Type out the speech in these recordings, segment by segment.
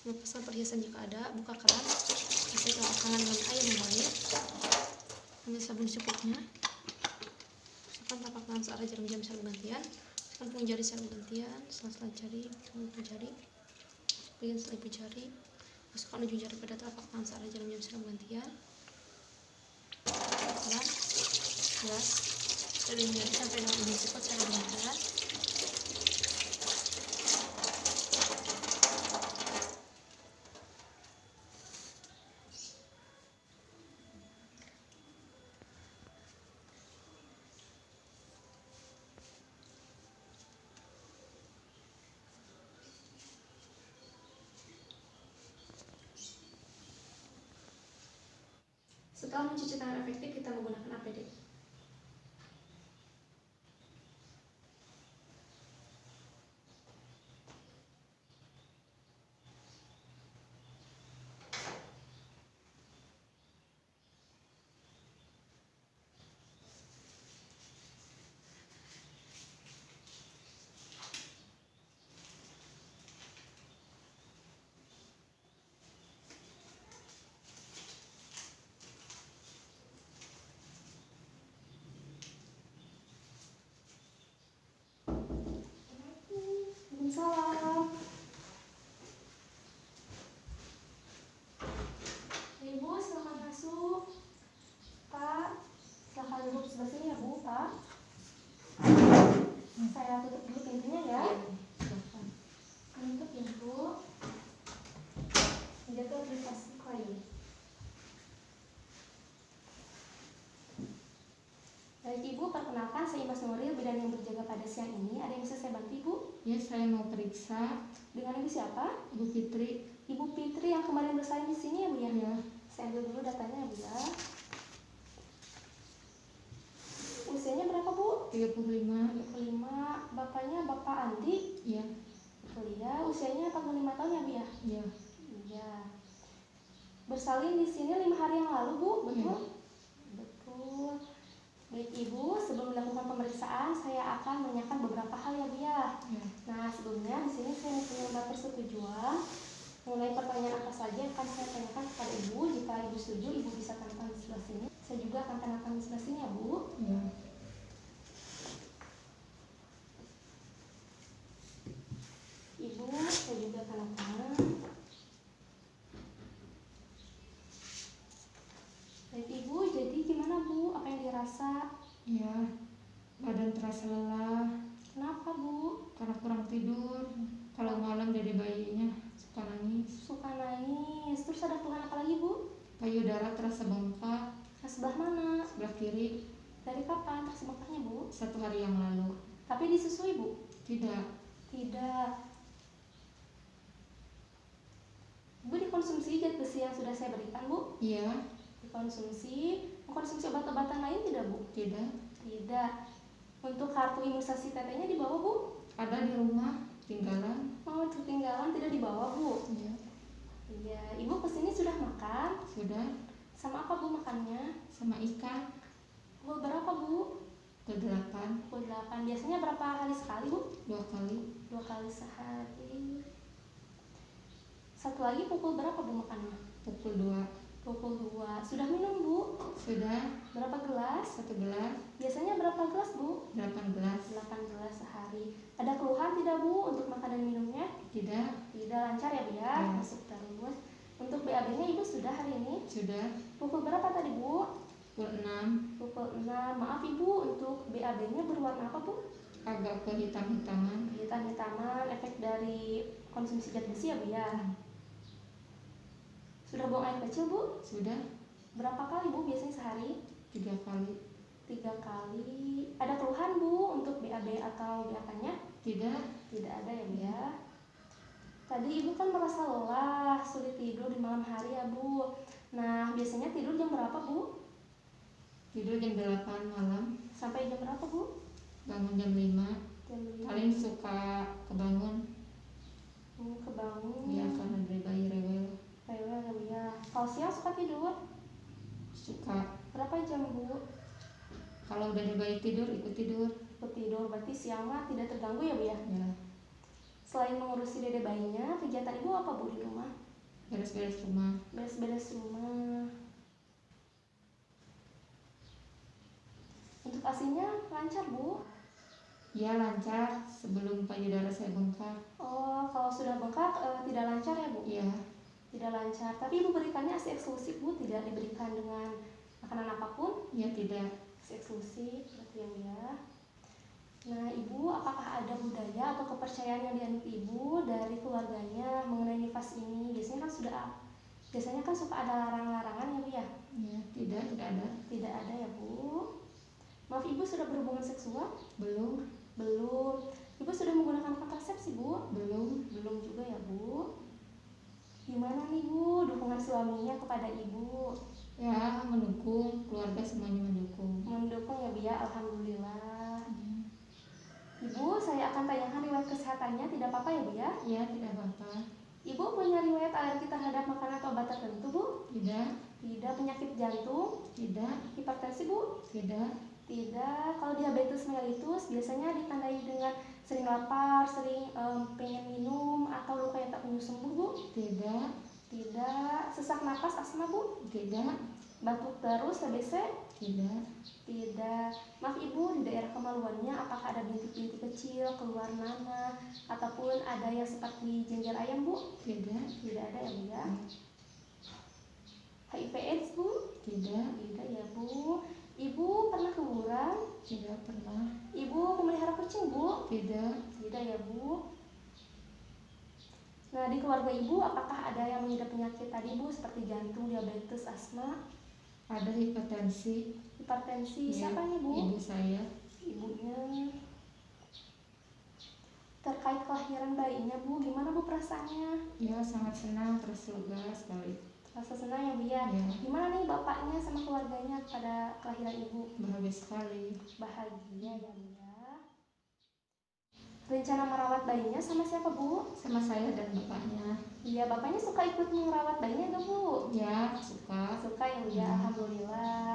Lepaskan perhiasan jika ada, buka keran, pakai telapak tangan dengan air mengalir, ambil sabun secukupnya, usapkan telapak tangan searah jarum jam secara bergantian, usapkan punggung jari secara bergantian, sela-sela jari, ujung jari, bagian setelah ibu jari, masukkan ujung jari pada telapak tangan searah jarum jam secara bergantian, keran, gelas, dari jari sampai dengan ujung siput secara bergantian. Setelah mencuci tangan efektif, kita menggunakan APD. Salam. Ibu silakan masuk. Pak, silakan duduk sebelah sini ya Bu, Pak. Saya tutup dulu pintunya ya. Tutup pintu. Jaga privasi klien. Baik Ibu, perkenalkan saya Mas Nuril, bidan yang berjaga pada siang ini. Ada yang bisa saya bantu Ibu? Ya, saya mau periksa. Dengan Ibu siapa? Ibu Fitri. Ibu Fitri yang kemarin bersalin di sini ya Bu ya? Ya. Saya ambil dulu datanya ya Bu ya. Usianya berapa Bu? 35. 35. Bapaknya Bapak Andi? Ya. Betul ya. Usianya 45 tahun ya Bu ya? Ya. Iya. Bersalin di sini 5 hari yang lalu Bu, betul? Ya. Betul. Baik Ibu, sebelum dilakukan pemeriksaan saya akan menanyakan beberapa hal ya Bu ya. Ya. Nah sebelumnya di sini saya mempunyai lembar persetujuan mengenai pertanyaan apa saja yang akan saya tanyakan kepada Ibu. Jika Ibu setuju, Ibu bisa tanda di sebelah sini. Saya juga akan tandakan di sebelah sini ya Bu. Ya. Ibu, saya juga tandakan. Baik Ibu, jadi gimana Bu? Apa yang dirasa? Ya. Badan terasa lelah Kenapa Bu? karena kurang tidur. Kalau malam dari bayinya suka nangis. Suka nangis. Terus ada keluhan apa lagi Bu? Payudara terasa bengkak. Nah, sebelah mana? Sebelah kiri. Dari kapan terasa bengkaknya Bu? 1 hari yang lalu. Tapi disusui Bu? Tidak. Tidak. Bu dikonsumsi zat besi yang sudah saya berikan Bu? Iya. Dikonsumsi. Mengkonsumsi obat-obatan lain tidak Bu? Tidak. Tidak. Untuk kartu imunisasi tetenya dibawa Bu? Ada di rumah, tinggalan. Oh, ketinggalan tidak dibawa Bu? Iya. Iya. Ibu kesini sudah makan? Sudah. Sama apa Bu makannya? Sama ikan. Pukul berapa Bu? Ke 8. Pukul 8. Biasanya berapa hari sekali Bu? 2 kali. 2 kali sehari. Satu lagi pukul berapa Bu makannya? Pukul 2. Pukul 2. Sudah minum Bu? Sudah. Berapa gelas? 1 gelas. Biasanya berapa gelas Bu? 8 gelas. 8 gelas sehari. Ada keluhan tidak Bu untuk makan dan minumnya? Tidak. Tidak, lancar ya Bu ya? Ya. Masuk terus. Untuk BAB-nya Ibu sudah hari ini? Sudah. Pukul berapa tadi Bu? Pukul 6. Pukul 6. Maaf Ibu, untuk BAB-nya berwarna apa Bu? Agak kehitam-hitaman. Hitam-hitaman, efek dari konsumsi zat besi ya Bu ya? Sudah buang air kecil Bu? Sudah. Berapa kali Bu biasanya sehari? 3 kali. 3 kali. Ada keluhan Bu untuk BAB atau BAK-nya? Tidak. Tidak ada ya Bu ya. Tadi Ibu kan merasa lelah, sulit tidur di malam hari ya Bu. Nah biasanya tidur jam berapa Bu? Tidur jam 8 malam. Sampai jam berapa Bu? Bangun jam 5. Jam 5. Paling suka kebangun. Kebangun. Ya, karena dari bayi rewel. Rewel ya Bu ya. Kalau siang suka tidur? Suka. Berapa jam Bu? Kalau udah dari bayi tidur, ikut tidur. Ikut tidur, berarti siang mah tidak terganggu ya Bu ya? Ya. Selain mengurusi dede bayinya, kegiatan ibu apa bu di rumah? Beres-beres rumah. Beres-beres rumah. Untuk asinya lancar bu? Ya lancar sebelum payudara saya bengkak. Oh, kalau sudah bengkak tidak lancar ya bu? Ya, Tidak lancar. Tapi ibu berikannya asi eksklusif bu, tidak diberikan dengan makanan apapun? ya tidak. Asi eksklusif berarti ya bu ya. Nah ibu, apakah ada budaya atau kepercayaan yang dianut ibu dari keluarganya mengenai nifas ini? Biasanya kan suka ada larang-larangan ya bu ya? Ya, tidak ada. Tidak ada ya bu. Maaf ibu, sudah berhubungan seksual? Belum. Belum. Ibu sudah menggunakan kontrasepsi bu? Belum. Belum juga ya bu. Gimana nih bu dukungan suaminya kepada ibu? Ya, mendukung, keluarga semuanya mendukung. Mendukung ya bu ya, alhamdulillah. Ibu, saya akan tanyakan riwayat kesehatannya, tidak apa-apa ya bu ya? Ya, tidak apa-apa. Ibu punya riwayat alergi terhadap makanan atau obat tertentu bu? Tidak. Tidak. Penyakit jantung? Tidak. Hipertensi bu? Tidak. Tidak. Kalau diabetes mellitus biasanya ditandai dengan sering lapar, sering pengen minum, atau luka yang tak kunjung sembuh bu? Tidak. Tidak. Sesak napas, asma bu? Tidak. Batuk terus, TBC? Tidak. Tidak. Maaf ibu, di daerah kemaluannya apakah ada bintik-bintik kecil, keluar nanah, ataupun ada yang seperti jenjal ayam bu? Tidak. Tidak ada ya bu ya. HIV AIDS bu? Tidak. Tidak ya bu. Ibu pernah kuburan? Tidak pernah. Ibu memelihara kucing bu? Tidak. Tidak ya bu. Nah di keluarga ibu apakah ada yang mengidap penyakit tadi bu, seperti jantung, diabetes, asma? Ada hipertensi. Hipertensi. Ya, Siapa nih bu? ibu saya. Ibunya. Terkait kelahiran bayinya bu, gimana bu perasaannya? Ya, sangat senang, terus lega sekali. Rasa senang ya bu ya. Ya. Gimana nih bapaknya sama keluarganya pada kelahiran ibu? Bahagia sekali. Bahagia ya bu ya. Rencana merawat bayinya sama siapa bu? Sama saya dan bapaknya. Iya, bapaknya suka ikut merawat bayinya nggak bu? Ya, suka. Suka ya bu ya, alhamdulillah.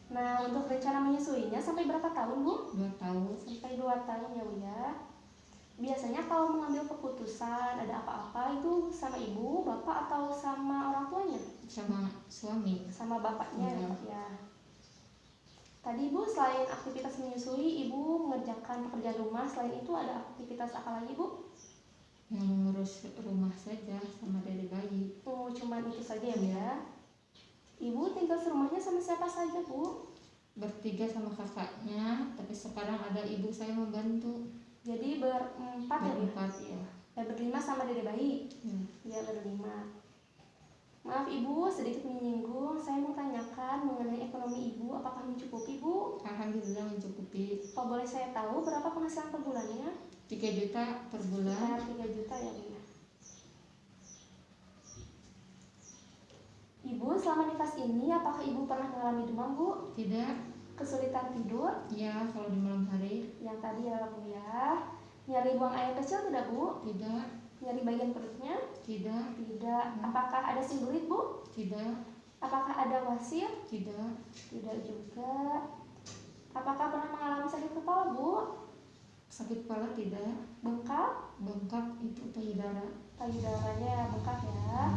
Nah untuk rencana menyusuinya sampai berapa tahun bu? 2 tahun. Sampai 2 tahun ya bu ya. Biasanya kalau mengambil keputusan ada apa-apa itu sama ibu, bapak, atau sama orang tuanya? Sama suami. Sama bapaknya Iya. ya. Tadi ibu selain aktivitas menyusui, ibu mengerjakan pekerjaan rumah. Selain itu ada aktivitas apa lagi bu? Yang mengurus rumah saja sama dede bayi. Oh, cuman itu saja ya bu ya. Ibu tinggal serumahnya sama siapa saja bu? Bertiga sama kakaknya, tapi sekarang ada ibu saya membantu. Jadi berempat ya bu? Berempat ya. Berlima sama dede bayi? Ya. Iya berlima. Maaf ibu, sedikit menyinggung. Saya mau tanyakan mengenai ekonomi ibu, apakah mencukupi bu? Alhamdulillah mencukupi. Kalau boleh saya tahu berapa penghasilan per bulannya? 3 juta per bulan. Sekitar 3 juta ya bu ya. Ibu selama nifas ini apakah ibu pernah mengalami demam bu? Tidak. Kesulitan tidur? Ya, kalau di malam hari. Yang tadi ya bu ya. Nyari buang air kecil tidak bu? Tidak. Nyari bagian perutnya? Tidak. Tidak. Apakah ada sembelit bu? Tidak. Apakah ada wasir? Tidak. Tidak juga. Apakah pernah mengalami sakit kepala bu? Sakit kepala tidak. Bengkak? Bengkak itu payudara. Payudaranya bengkak ya.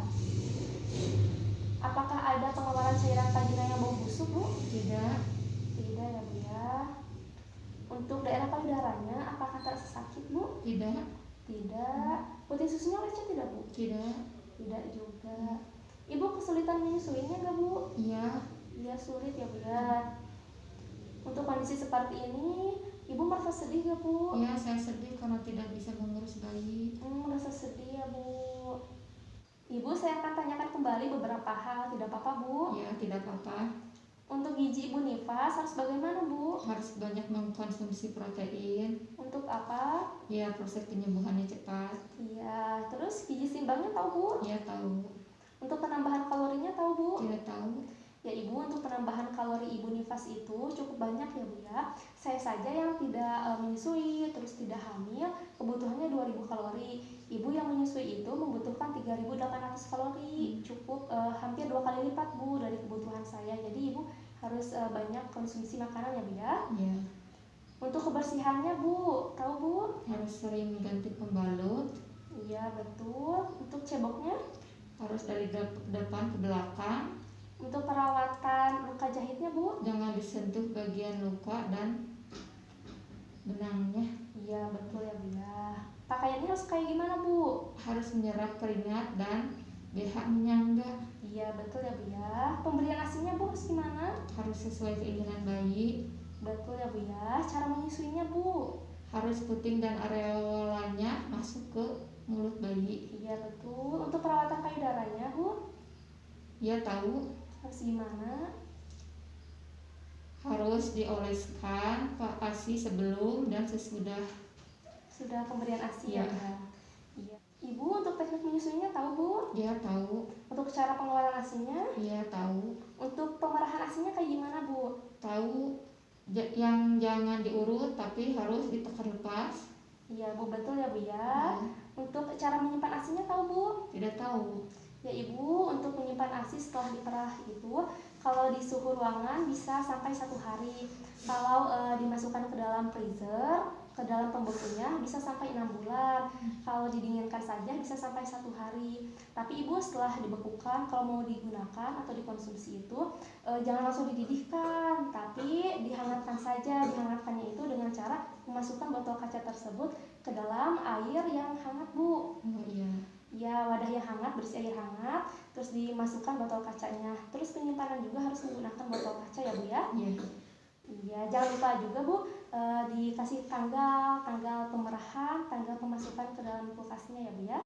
Apakah ada pengeluaran cairan vagina yang bau busuk bu? Tidak. Tidak ya bu ya. Untuk daerah payudaranya apakah terasa sakit bu? Tidak. Tidak. Putih susunya lecet tidak bu? Tidak. Tidak juga. Ibu kesulitan menyusuinya nggak bu? Iya. Iya sulit ya bu ya. Untuk kondisi seperti ini ibu merasa sedih gak bu? Ya, saya sedih karena tidak bisa mengurus bayi. Merasa sedih ya bu. Ibu, saya akan tanyakan kembali beberapa hal, tidak apa-apa bu? Ya, tidak apa-apa. Untuk gizi ibu nifas harus bagaimana bu? Harus banyak mengkonsumsi protein. Untuk apa? Ya, proses penyembuhannya cepat. Iya, terus gizi seimbangnya tahu bu? Ya, tahu. Untuk penambahan kalorinya tahu bu? Tidak tahu. Ya ibu, untuk penambahan kalori ibu nifas itu cukup banyak ya bu ya. Saya saja yang tidak menyusui terus tidak hamil kebutuhannya 2000 kalori. Ibu yang menyusui itu membutuhkan 3800 kalori. Cukup hampir 2 kali lipat bu dari kebutuhan saya. Jadi ibu harus banyak konsumsi makanan ya bu ya. Ya. Untuk kebersihannya Bu, tahu Bu? Harus sering ganti pembalut. Iya betul. Untuk ceboknya? Harus dari depan ke belakang. Untuk perawatan luka jahitnya Bu? Jangan disentuh bagian luka dan benangnya. Iya betul ya Bu ya. Pakaiannya harus kayak gimana Bu? Harus menyerap keringat dan BH menyangga. Iya betul ya Bu ya. Pemberian ASInya Bu harus gimana? Harus sesuai keinginan bayi. Betul ya Bu ya. Cara menyusuinya Bu? Harus puting dan areolanya masuk ke mulut bayi. Iya betul. Untuk perawatan payudaranya Bu? Ya tahu. Harus gimana? Harus dioleskan ASI sebelum dan sesudah. Sudah pemberian ASI Ya. ya. Iya. Ibu untuk teknik menyusuinya tahu Bu? Ya tahu. Untuk cara pengeluaran ASInya? Ya tahu. Untuk pemerahan ASInya kayak gimana Bu? Tahu. Yang jangan diurut tapi harus ditekan lepas. Iya Bu betul ya Bu ya. Untuk cara menyimpan ASInya tahu Bu? Tidak tahu. Ya Ibu, untuk menyimpan ASI setelah diperah itu, kalau di suhu ruangan bisa sampai 1 hari. Kalau dimasukkan ke dalam freezer, ke dalam pembekunya bisa sampai 6 bulan. Kalau didinginkan saja bisa sampai 1 hari. Tapi Ibu setelah dibekukan, kalau mau digunakan atau dikonsumsi itu jangan langsung dididihkan, tapi dihangatkan saja. Dihangatkannya itu dengan cara memasukkan botol kaca tersebut ke dalam air yang hangat Bu. Oh iya. Ya, wadah yang hangat, berisi air hangat, terus dimasukkan botol kacanya. Terus penyimpanan juga harus menggunakan botol kaca ya Bu ya. Iya. Iya, jangan lupa juga Bu dikasih tanggal pemerahan, tanggal pemasukan ke dalam kulkasnya ya Bu ya.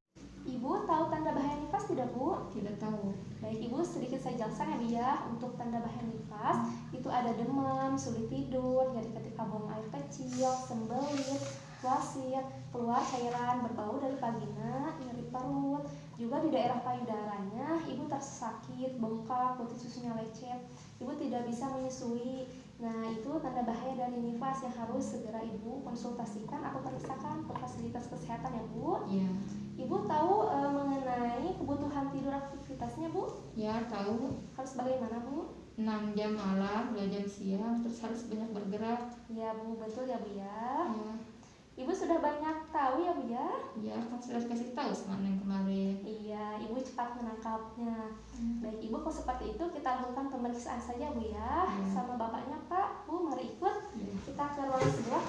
Ibu tahu tanda bahaya nifas tidak Bu? Tidak tahu. Baik Ibu, sedikit saya jelaskan ya Bu ya. Untuk tanda bahaya nifas itu ada demam, sulit tidur, nyeri ketika buang air kecil, sembelit, wasir, keluar cairan berbau dari vagina, nyeri perut, juga di daerah payudaranya Ibu terasa sakit, bengkak, putih susunya lecet, Ibu tidak bisa menyusui. Nah itu tanda bahaya dari nifas yang harus segera Ibu konsultasikan atau periksakan ke fasilitas kesehatan ya Bu. Iya. Ibu tahu mengenai kebutuhan tidur aktivitasnya Bu? Ya tahu. Harus bagaimana Bu? 6 jam malam, 2 jam siang, terus harus banyak bergerak. Ya Bu, betul ya Bu ya. Ya. Ibu sudah banyak tahu ya Bu ya? Ya kan sudah dikasih tahu sama Neng kemarin. Iya, Ibu cepat menangkapnya. Baik Ibu, kalau seperti itu kita lakukan pemeriksaan saja Bu ya. Sama bapaknya Pak, Bu mari ikut. Ya. Kita ke ruangan sebelah.